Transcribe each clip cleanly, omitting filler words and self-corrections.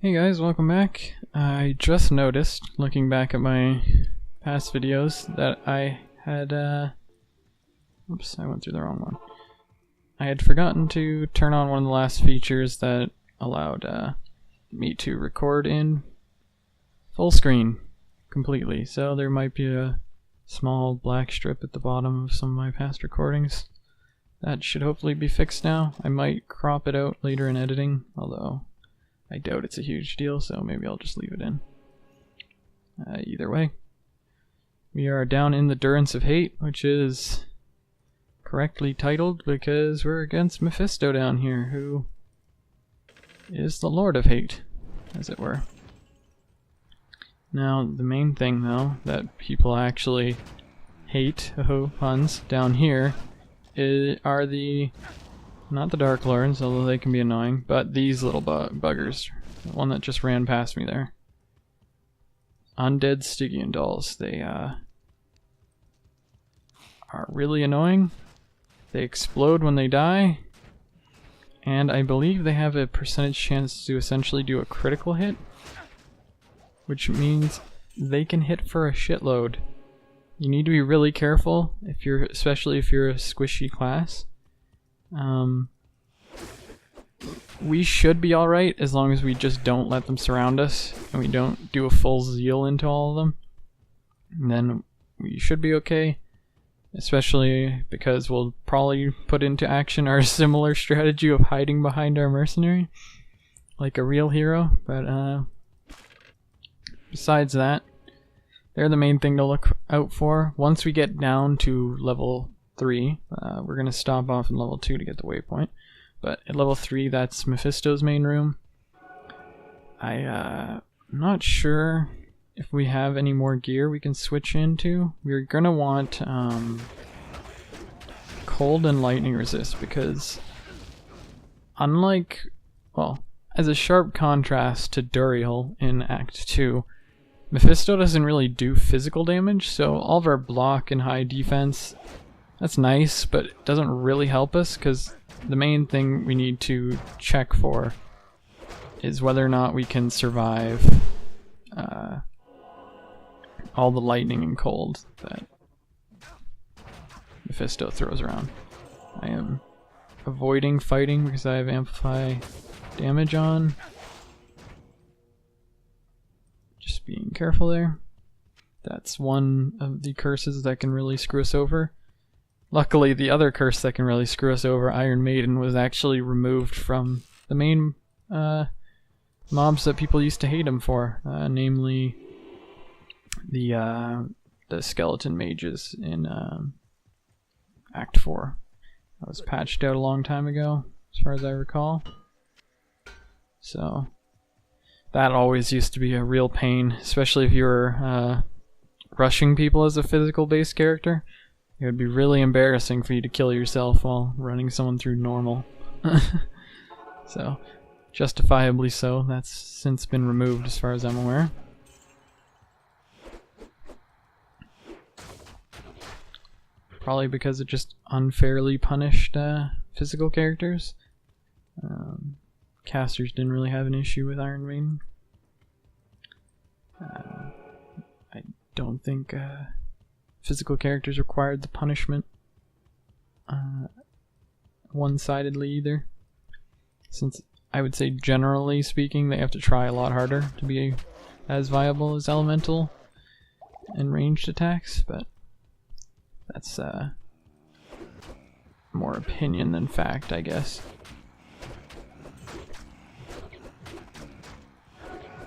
Hey guys, welcome back. I just noticed, looking back at my past videos, that I had, oops, I went through the wrong one. I had forgotten to turn on one of the last features that allowed me to record in full screen completely, so there might be a small black strip at the bottom of some of my past recordings. That should hopefully be fixed now. I might crop it out later in editing, although I doubt it's a huge deal, so maybe I'll just leave it in. Either way, we are down in the Durance of Hate, which is correctly titled because we're against Mephisto down here, who is the Lord of Hate, as it were. Now, the main thing, though, that people actually hate, puns, down here, are the... not the Dark Lords, although they can be annoying, but these little buggers. The one that just ran past me there. Undead Stygian dolls. They are really annoying. They explode when they die. And I believe they have a percentage chance to essentially do a critical hit. Which means they can hit for a shitload. You need to be really careful, especially if you're a squishy class. We should be alright as long as we just don't let them surround us and we don't do a full zeal into all of them. And then we should be okay, especially because we'll probably put into action our similar strategy of hiding behind our mercenary like a real hero. But besides that, they're the main thing to look out for. Once we get down to level 3, we're going to stop off in level 2 to get the waypoint. But at level 3, that's Mephisto's main room. I'm not sure if we have any more gear we can switch into. We're going to want cold and lightning resist because unlike, well, as a sharp contrast to Duriel in Act 2, Mephisto doesn't really do physical damage, so all of our block and high defense, that's nice, but it doesn't really help us because the main thing we need to check for is whether or not we can survive all the lightning and cold that Mephisto throws around. I am avoiding fighting because I have amplify damage on. Just being careful there. That's one of the curses that can really screw us over. Luckily, the other curse that can really screw us over, Iron Maiden, was actually removed from the main mobs that people used to hate him for, namely the skeleton mages in Act 4. That was patched out a long time ago, as far as I recall. So that always used to be a real pain, especially if you were rushing people as a physical-based character. It would be really embarrassing for you to kill yourself while running someone through normal. So, justifiably so. That's since been removed as far as I'm aware. Probably because it just unfairly punished physical characters. Casters didn't really have an issue with Iron Maiden. I don't think physical characters required the punishment one-sidedly either, since I would say generally speaking they have to try a lot harder to be as viable as elemental and ranged attacks, but that's more opinion than fact, I guess.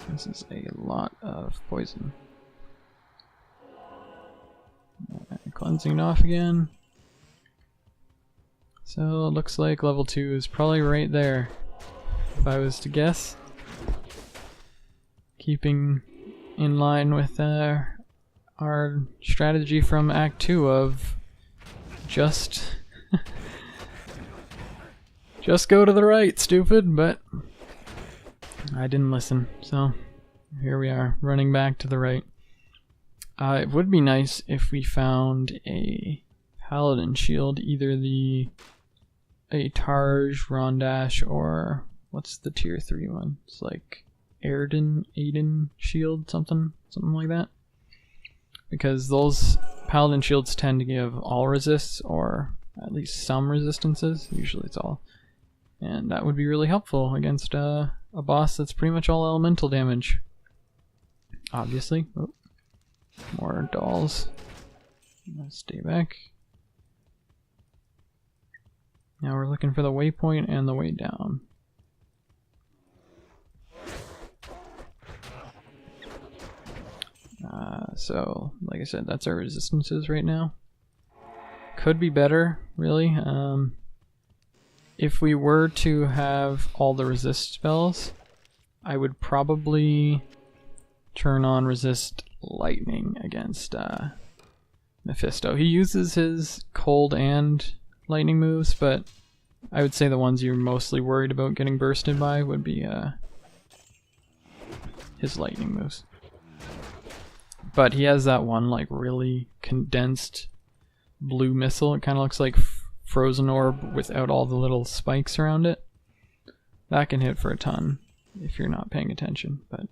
This is a lot of poison. Cleansing it off again. So it looks like level 2 is probably right there, if I was to guess. Keeping in line with our strategy from Act 2 of just go to the right, stupid, but I didn't listen, so here we are, running back to the right. It would be nice if we found a Paladin shield, either a Tarj, Rondash, or what's the tier 3 one? It's like Aiden shield, something like that. Because those Paladin shields tend to give all resists, or at least some resistances. Usually it's all. And that would be really helpful against a boss that's pretty much all elemental damage. Obviously. Oh, more dolls. Let's stay back. Now we're looking for the waypoint and the way down. So, like I said, that's our resistances right now. Could be better, really. If we were to have all the resist spells, I would probably turn on resist lightning against Mephisto. He uses his cold and lightning moves, but I would say the ones you're mostly worried about getting bursted by would be his lightning moves. But he has that one like really condensed blue missile. It kind of looks like frozen orb without all the little spikes around it. That can hit for a ton if you're not paying attention, but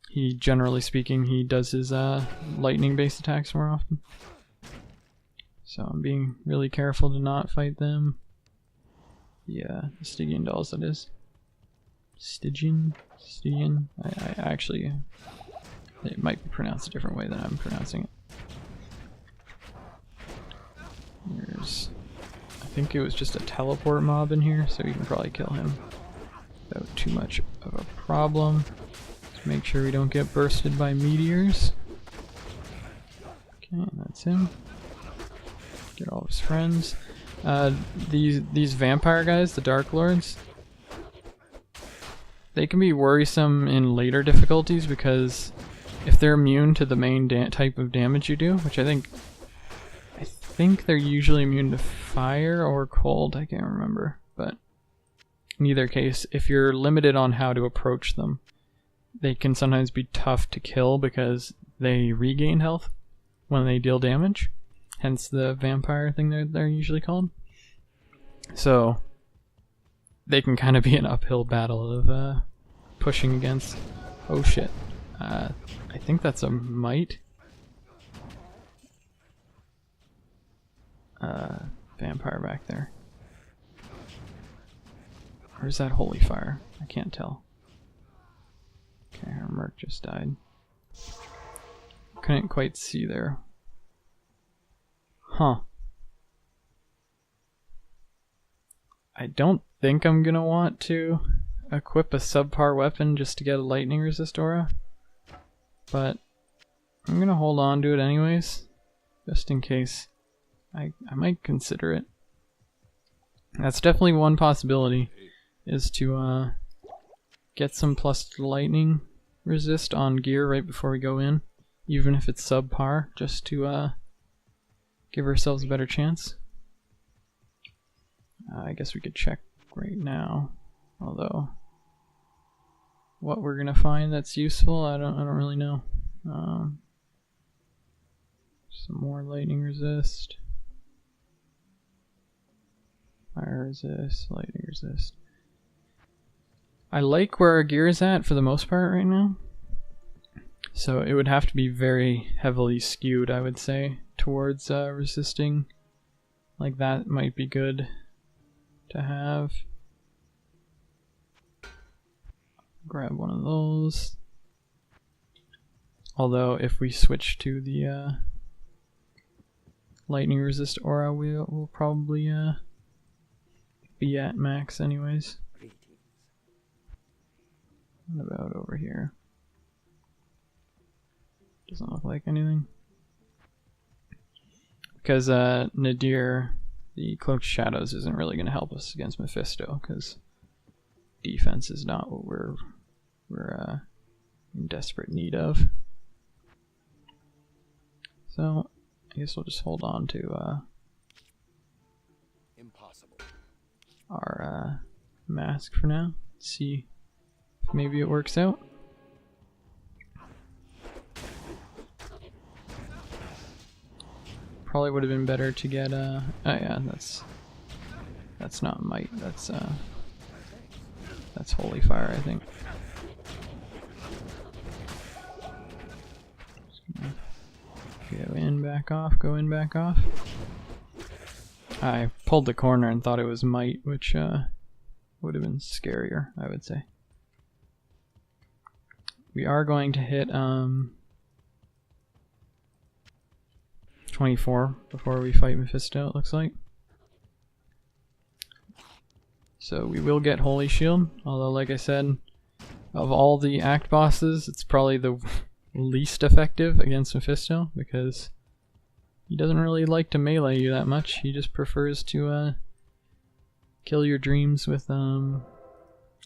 he, generally speaking, he does his lightning based attacks more often. So I'm being really careful to not fight them. Yeah, the Stygian dolls, that is. Stygian? I actually, it might be pronounced a different way than I'm pronouncing it. There's, I think it was just a teleport mob in here, so you can probably kill him without too much of a problem. Just make sure we don't get bursted by meteors. Okay, that's him. Get all of his friends. These vampire guys, the Dark Lords, they can be worrisome in later difficulties because if they're immune to the main type of damage you do, which I think they're usually immune to fire or cold, I can't remember, but in either case, if you're limited on how to approach them, they can sometimes be tough to kill because they regain health when they deal damage, hence the vampire thing they're usually called. So they can kind of be an uphill battle of pushing against. Oh shit, I think that's a mite. Vampire back there. Or is that holy fire? I can't tell. Okay, our merc just died. Couldn't quite see there. Huh. I don't think I'm gonna want to equip a subpar weapon just to get a lightning resist aura, but I'm gonna hold on to it anyways, just in case. I might consider it. That's definitely one possibility, is to get some plus lightning resist on gear right before we go in, even if it's subpar, just to give ourselves a better chance. I guess we could check right now, although what we're gonna find that's useful, I don't really know. Some more lightning resist. Fire resist, lightning resist. I like where our gear is at for the most part right now. So it would have to be very heavily skewed, I would say, towards resisting. Like that might be good to have. Grab one of those. Although if we switch to the lightning resist aura, we'll probably be at max anyways. What about over here? Doesn't look like anything. Because Nadir, the Cloaked Shadows, isn't really going to help us against Mephisto, because defense is not what we're in desperate need of. So I guess we'll just hold on to our mask for now. See if maybe it works out. Probably would have been better to get oh yeah, that's not might, that's That's holy fire, I think. Go in, back off, go in, back off. I pulled the corner and thought it was might, which would have been scarier, I would say. We are going to hit 24 before we fight Mephisto, it looks like. So we will get Holy Shield, although like I said, of all the act bosses, it's probably the least effective against Mephisto, because he doesn't really like to melee you that much. He just prefers to kill your dreams with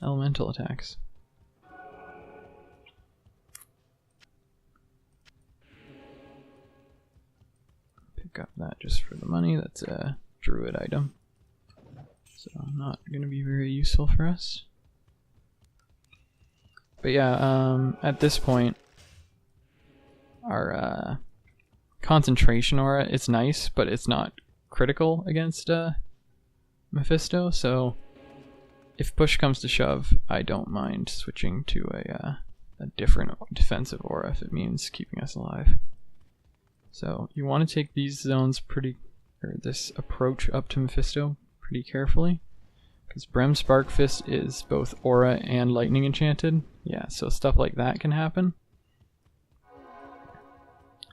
elemental attacks. Pick up that just for the money. That's a druid item, so not going to be very useful for us. But yeah, at this point, our concentration aura, it's nice, but it's not critical against Mephisto, so if push comes to shove, I don't mind switching to a different defensive aura if it means keeping us alive. So you want to take these zones or this approach up to Mephisto pretty carefully, because Brem Spark Fist is both aura and lightning enchanted. Yeah, so stuff like that can happen.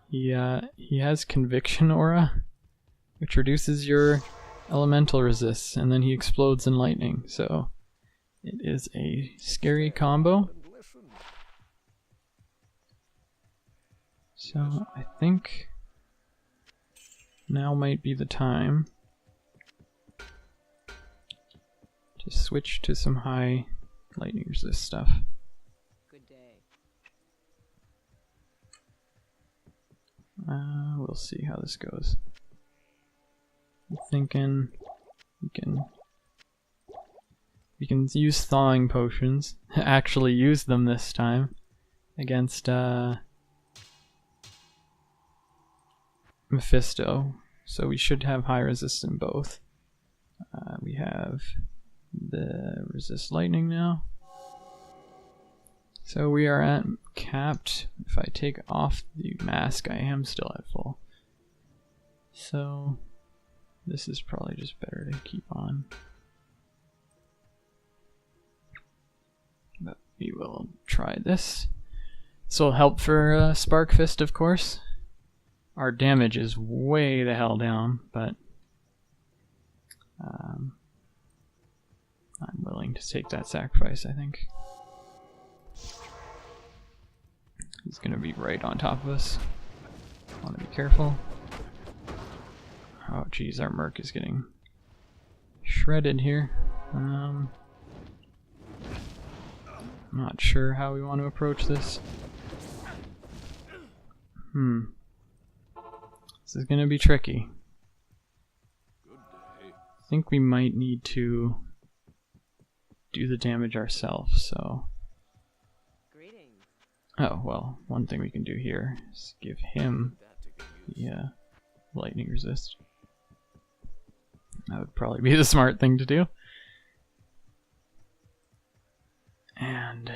He has Conviction Aura, which reduces your elemental resists, and then he explodes in lightning, so it is a scary combo. So I think now might be the time to switch to some high lightning resist stuff. We'll see how this goes. I'm thinking we can use Thawing Potions. Actually use them this time against Mephisto. So we should have high resist in both. We have the resist lightning now. So we are at capped. If I take off the mask, I am still at full. So this is probably just better to keep on. But we will try this. This will help for Spark Fist, of course. Our damage is way the hell down, but I'm willing to take that sacrifice, I think. He's gonna be right on top of us. Want to be careful. Oh geez, our Merc is getting shredded here. I'm not sure how we want to approach this. This is gonna be tricky. I think we might need to do the damage ourselves, so... Oh, well, one thing we can do here is give him the lightning resist. That would probably be the smart thing to do. And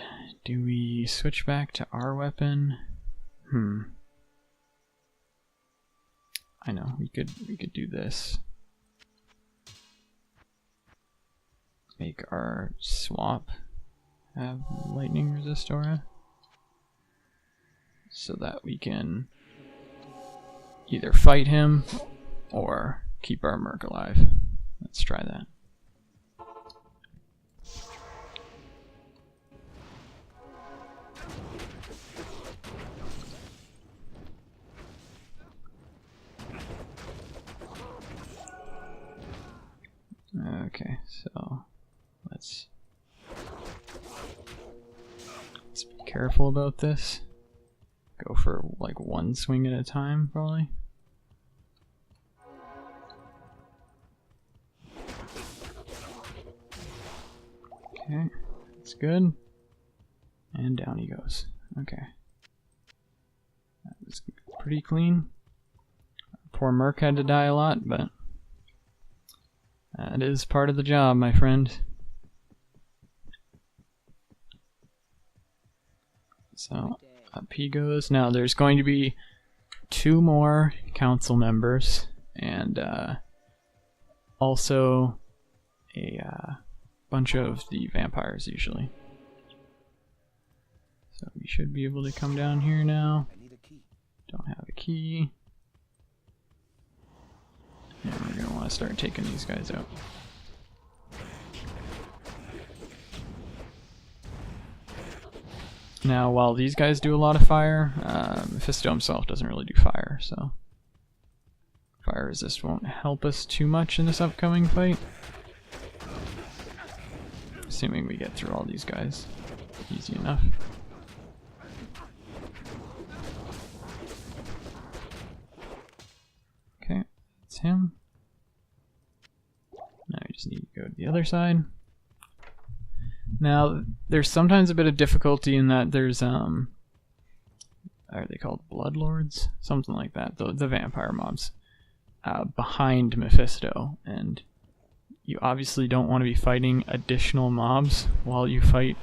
do we switch back to our weapon? I know, we could do this. Make our swap have lightning resist aura, so that we can either fight him or keep our Merc alive. Let's try that. Okay, so let's be careful about this. Go for like one swing at a time, probably. Okay, that's good. And down he goes. Okay. That was pretty clean. Poor Merc had to die a lot, but that is part of the job, my friend. So up he goes. Now there's going to be 2 more council members and also a bunch of the vampires usually. So we should be able to come down here now. Don't have a key. And we're going to want to start taking these guys out. Now, while these guys do a lot of fire, Mephisto himself doesn't really do fire, so fire resist won't help us too much in this upcoming fight. Assuming we get through all these guys easy enough. Okay, that's him. Now we just need to go to the other side. Now, there's sometimes a bit of difficulty in that there's, are they called Bloodlords? Something like that, the vampire mobs, behind Mephisto, and you obviously don't want to be fighting additional mobs while you fight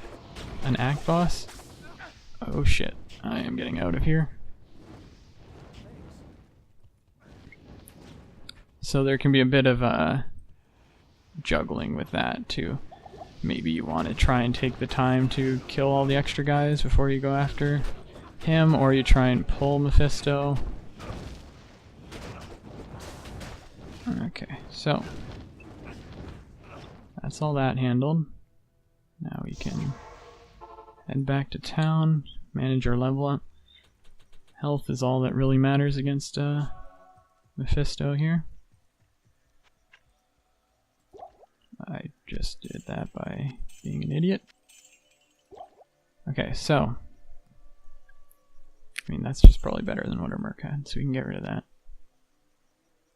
an act boss. Oh shit, I am getting out of here. So there can be a bit of juggling with that too. Maybe you want to try and take the time to kill all the extra guys before you go after him, or you try and pull Mephisto. Okay, so that's all that handled. Now we can head back to town, manage our level up. Health is all that really matters against Mephisto here. I just did that by being an idiot. Okay, so I mean that's just probably better than what our merc had, so we can get rid of that.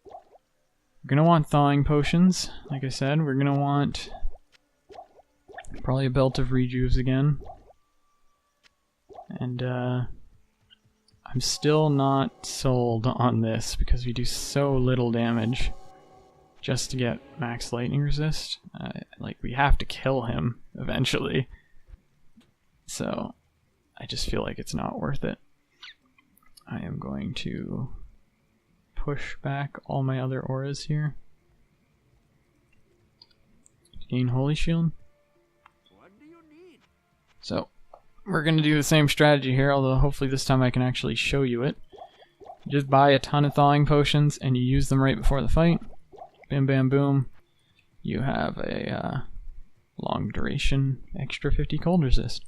We're gonna want Thawing Potions, like I said. We're gonna want probably a Belt of Rejuves again. And I'm still not sold on this because we do so little damage just to get max lightning resist. Like, we have to kill him eventually. So I just feel like it's not worth it. I am going to push back all my other auras here. Gain Holy Shield. What do you need? So we're going to do the same strategy here, although hopefully this time I can actually show you it. You just buy a ton of Thawing Potions and you use them right before the fight. Bam bam boom. You have a long duration extra 50 cold resist.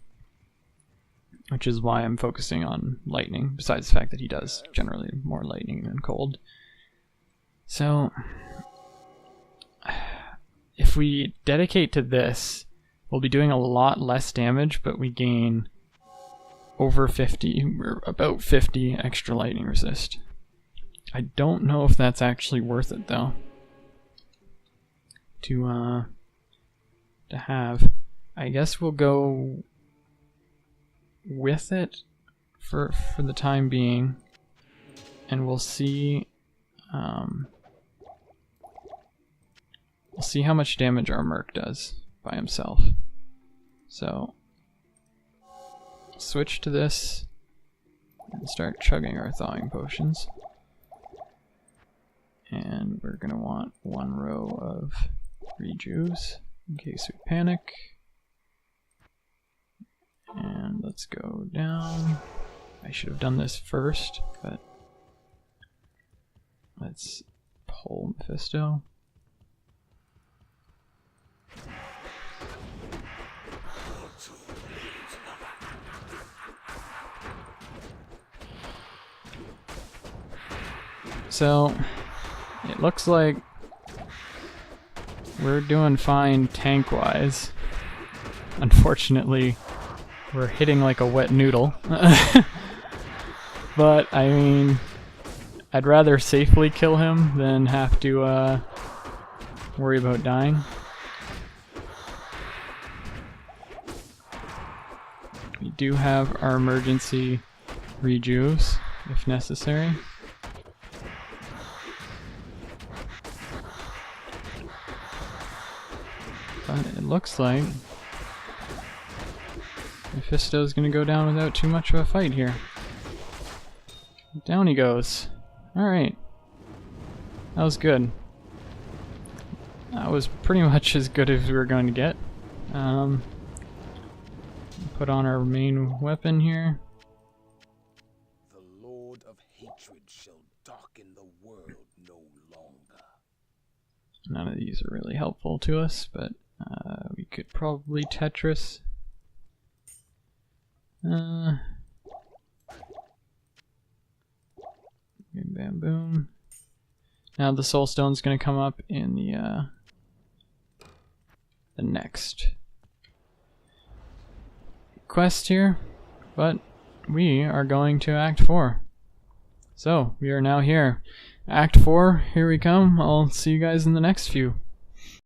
Which is why I'm focusing on lightning, besides the fact that he does generally more lightning than cold. So if we dedicate to this, we'll be doing a lot less damage, but we gain over 50, or about 50 extra lightning resist. I don't know if that's actually worth it though. To have. I guess we'll go with it for the time being, and we'll see how much damage our merc does by himself. So switch to this and start chugging our Thawing Potions, and we're gonna want 1 row of rejuves in case we panic. And let's go down. I should have done this first, but let's pull Mephisto. So it looks like we're doing fine tank-wise. Unfortunately, we're hitting like a wet noodle. But, I mean, I'd rather safely kill him than have to worry about dying. We do have our emergency rejuves, if necessary. But it looks like Mephisto's gonna go down without too much of a fight here. Down he goes. Alright. That was good. That was pretty much as good as we were going to get. Put on our main weapon here. The Lord of Hatred shall darken the world no longer. None of these are really helpful to us, but we could probably Tetris. Bam, bam, boom. Now the Soul Stone's gonna come up in the next quest here, but we are going to Act 4. So we are now here. Act 4, here we come. I'll see you guys in the next few.